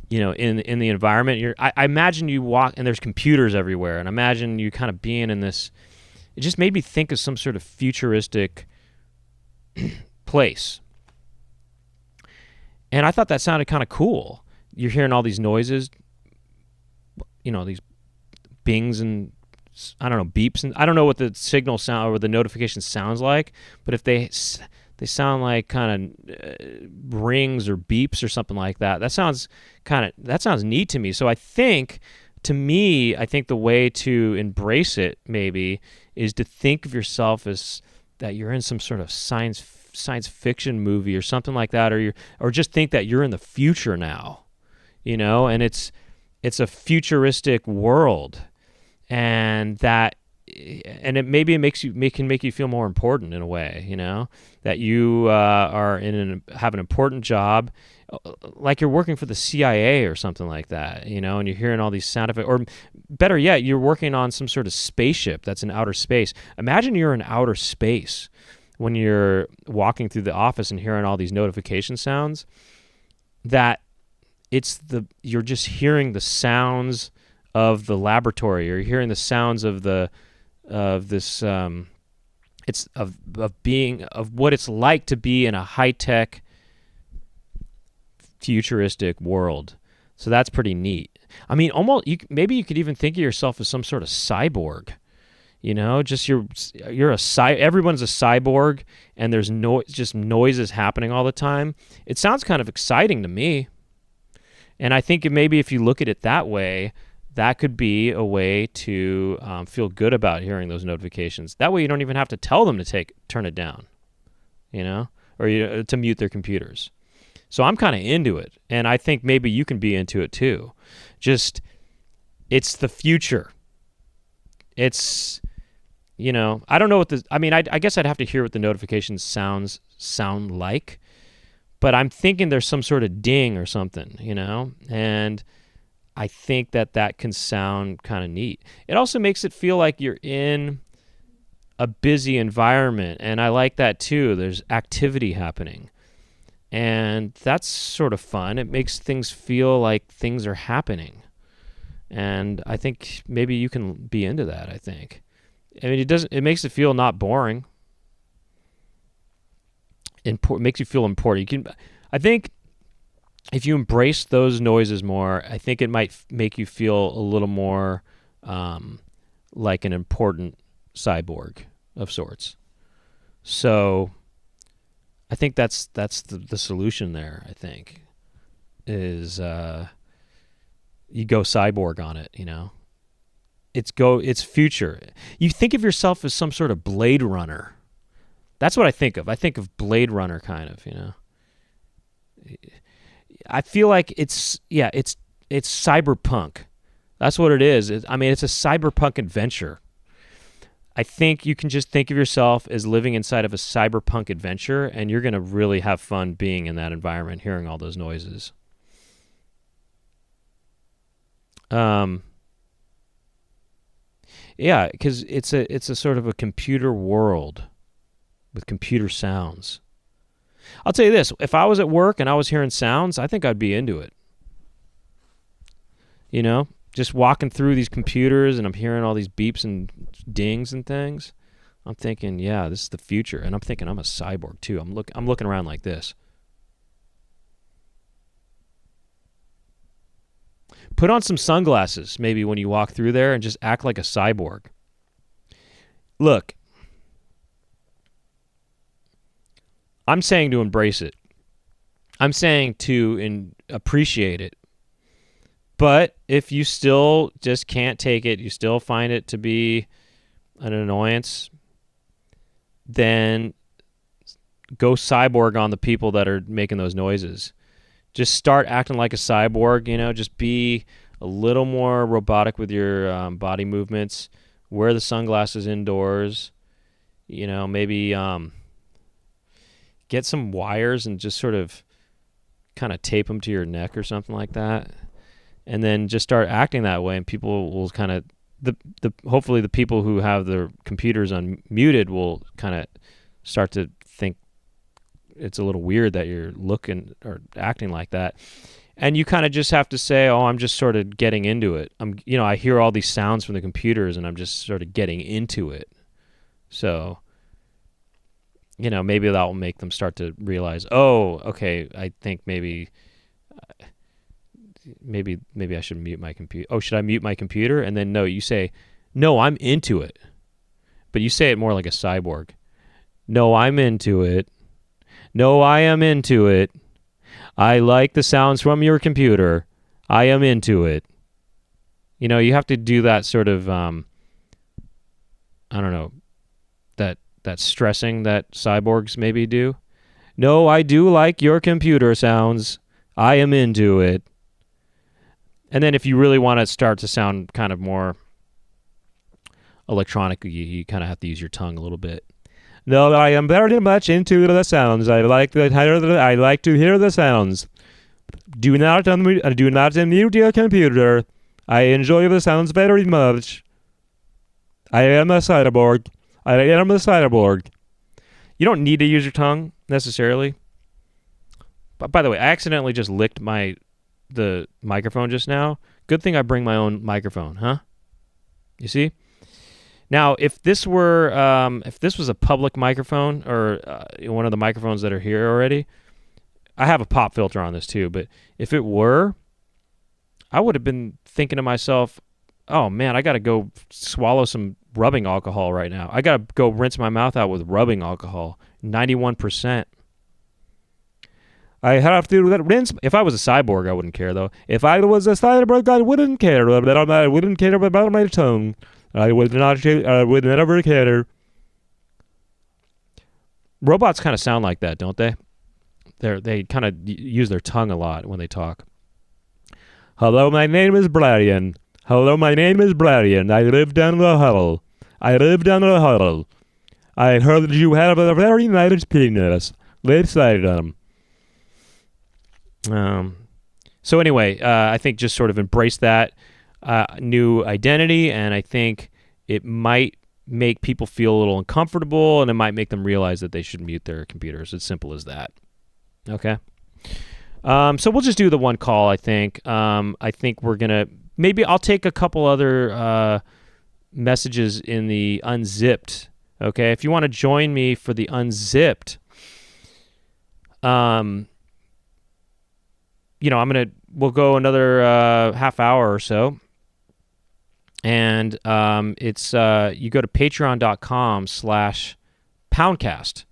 in the environment. I imagine you walk and there's computers everywhere, and imagine you kind of being in this. It just made me think of some sort of futuristic place. And I thought that sounded kind of cool. You're hearing all these noises, these bings and, I don't know, beeps. And I don't know what the signal sound or the notification sounds like, but if they sound like kind of rings or beeps or something like that, that sounds neat to me. So I think the way to embrace it maybe is to think of yourself as that you're in some sort of science fiction movie or something like that, or just think that you're in the future now, and it's a futuristic world, and it can make you feel more important in a way, that you have an important job, like you're working for the CIA or something like that, and you're hearing all these sound effects, or better yet, you're working on some sort of spaceship that's in outer space. Imagine you're in outer space when you're walking through the office and hearing all these notification sounds, that you're just hearing the sounds of the laboratory, or you're hearing the sounds of what it's like to be in a high-tech futuristic world. So that's pretty neat. I mean, maybe you could even think of yourself as some sort of cyborg. Just everyone's a cyborg, and there's just noises happening all the time. It sounds kind of exciting to me. And I think maybe if you look at it that way, that could be a way to feel good about hearing those notifications. That way you don't even have to tell them to turn it down, or to mute their computers. So I'm kind of into it, and I think maybe you can be into it too. Just, it's the future. It's, I don't know what I guess I'd have to hear what the notifications sound like, but I'm thinking there's some sort of ding or something, and I think that can sound kind of neat. It also makes it feel like you're in a busy environment, and I like that too. There's activity happening, and that's sort of fun. It makes things feel like things are happening, and I think maybe you can be into that. I think, it makes it feel not boring. It makes you feel important. I think if you embrace those noises more, I think it might make you feel a little more like an important cyborg of sorts. So I think that's the solution there, I think, is you go cyborg on it, It's future. You think of yourself as some sort of Blade Runner. That's what I think of. I think of Blade Runner kind of, I feel like it's cyberpunk. That's what it is. It's a cyberpunk adventure. I think you can just think of yourself as living inside of a cyberpunk adventure, and you're going to really have fun being in that environment, hearing all those noises. Yeah, because it's a sort of a computer world with computer sounds. I'll tell you this, if I was at work and I was hearing sounds, I think I'd be into it. Just walking through these computers and I'm hearing all these beeps and dings and things. I'm thinking, yeah, this is the future. And I'm thinking I'm a cyborg too. I'm looking around like this. Put on some sunglasses maybe when you walk through there and just act like a cyborg. Look, I'm saying to embrace it. I'm saying to appreciate it. But if you still just can't take it, you still find it to be an annoyance, then go cyborg on the people that are making those noises. Just start acting like a cyborg, just be a little more robotic with your body movements. Wear the sunglasses indoors. Maybe get some wires and just sort of kind of tape them to your neck or something like that. And then just start acting that way, and people will kind of hopefully the people who have their computers unmuted will kind of start to think it's a little weird that you're looking or acting like that. And you kind of just have to say, "Oh, I'm just sort of getting into it. I hear all these sounds from the computers, and I'm just sort of getting into it." So, maybe that will make them start to realize, "Oh, okay, I think maybe I should mute my computer. Oh, should I mute my computer?" And then no, you say, "No, I'm into it." But you say it more like a cyborg. "No, I'm into it. No, I am into it. I like the sounds from your computer. I am into it." You have to do that sort of, I don't know, that stressing that cyborgs maybe do. "No, I do like your computer sounds. I am into it." And then if you really want to start to sound kind of more electronic, you kind of have to use your tongue a little bit. "No, I am very much into the sounds. I like to hear the sounds. Do not unmute your computer. I enjoy the sounds very much. I am a cyborg. I am a cyborg." You don't need to use your tongue necessarily. But by the way, I accidentally just licked the microphone just now. Good thing I bring my own microphone, huh? You see? Now, if this was a public microphone or one of the microphones that are here already, I have a pop filter on this too. But if it were, I would have been thinking to myself, "Oh man, I got to go swallow some rubbing alcohol right now. I got to go rinse my mouth out with rubbing alcohol, 91%. I have to rinse." If I was a cyborg, I wouldn't care, though. If I was a cyborg, I wouldn't care. I wouldn't care about my tongue. I would never care. Robots kind of sound like that, don't they? they kind of use their tongue a lot when they talk. Hello, my name is Brian. Hello, my name is Brian. I live down the hall. I live down the hall. I heard that you have a very nice penis. Let's say them. So anyway, I think just sort of embrace that new identity, and I think it might make people feel a little uncomfortable, and it might make them realize that they should mute their computers. It's simple as that. Okay? So we'll just do the one call, I think. I think we're going to... Maybe I'll take a couple other messages in the Unzipped. Okay? If you want to join me for the Unzipped, we'll go another half hour or so. And it's you go to patreon.com/Poundcast.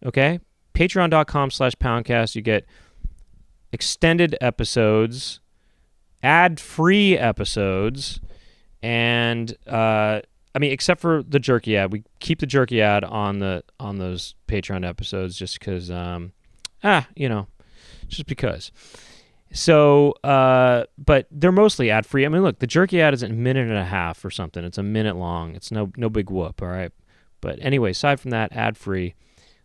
Okay? Patreon.com/Poundcast. You get extended episodes, ad-free episodes, and except for the jerky ad. We keep the jerky ad on those Patreon episodes just because, just because. So, but they're mostly ad-free. I mean, look, the jerky ad is a minute and a half or something. It's a minute long. It's no big whoop, all right? But anyway, aside from that, ad-free.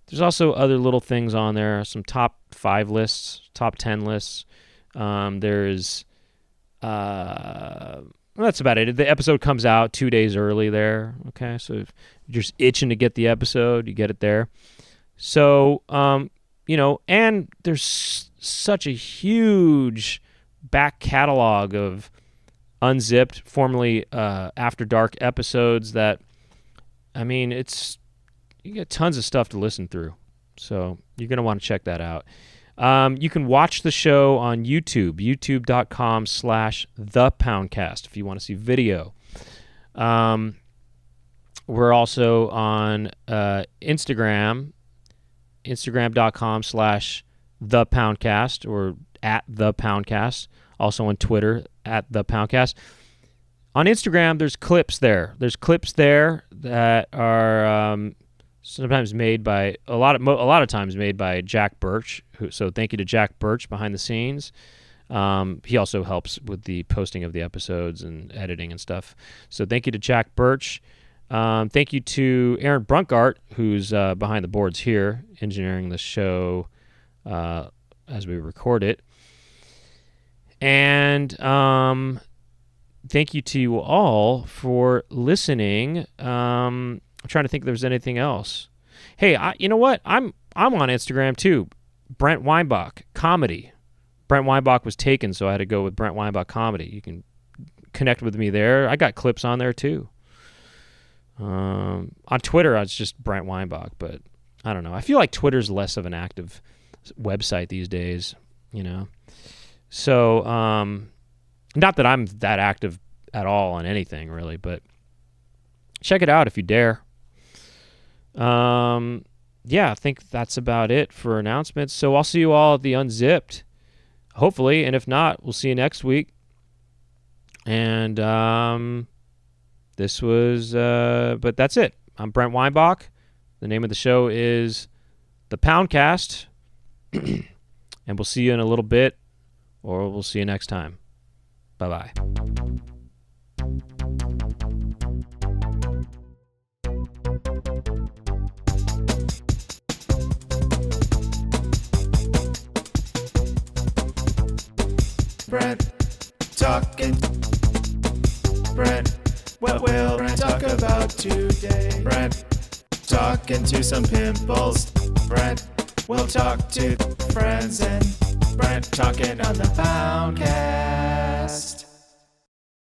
There's also other little things on there, some top 5 lists, top 10 lists. There's, that's about it. The episode comes out 2 days early there, okay? So if you're just itching to get the episode, you get it there. So, and there's such a huge back catalog of Unzipped, formerly After Dark episodes that, I mean, you get tons of stuff to listen through. So you're going to want to check that out. You can watch the show on YouTube, youtube.com/thepoundcast if you want to see video. We're also on Instagram, instagram.com/thepoundcast or @thepoundcast. Also on Twitter, @thepoundcast. On Instagram, there's clips there. There's clips there that are sometimes made by a lot of times made by Jack Birch. So thank you to Jack Birch behind the scenes. He also helps with the posting of the episodes and editing and stuff. So thank you to Jack Birch. Thank you to Aaron Brunkart, who's behind the boards here, engineering the show as we record it. And thank you to you all for listening. I'm trying to think if there's anything else. Hey, you know what? I'm on Instagram too. Brent Weinbach Comedy. Brent Weinbach was taken, so I had to go with Brent Weinbach Comedy. You can connect with me there. I got clips on there too. On Twitter, it's just Brent Weinbach, but I don't know. I feel like Twitter's less of an active website these days, So, not that I'm that active at all on anything, really, but check it out if you dare. I think that's about it for announcements. So I'll see you all at the Unzipped, hopefully, and if not, we'll see you next week. And this was, but that's it. I'm Brent Weinbach. The name of the show is The Poundcast, and we'll see you in a little bit, or we'll see you next time. Bye-bye. Brent talking. Brent, what will Brent talk about today? Brent talking to some pimples. Brent will talk to friends, and Brent talking on the Poundcast.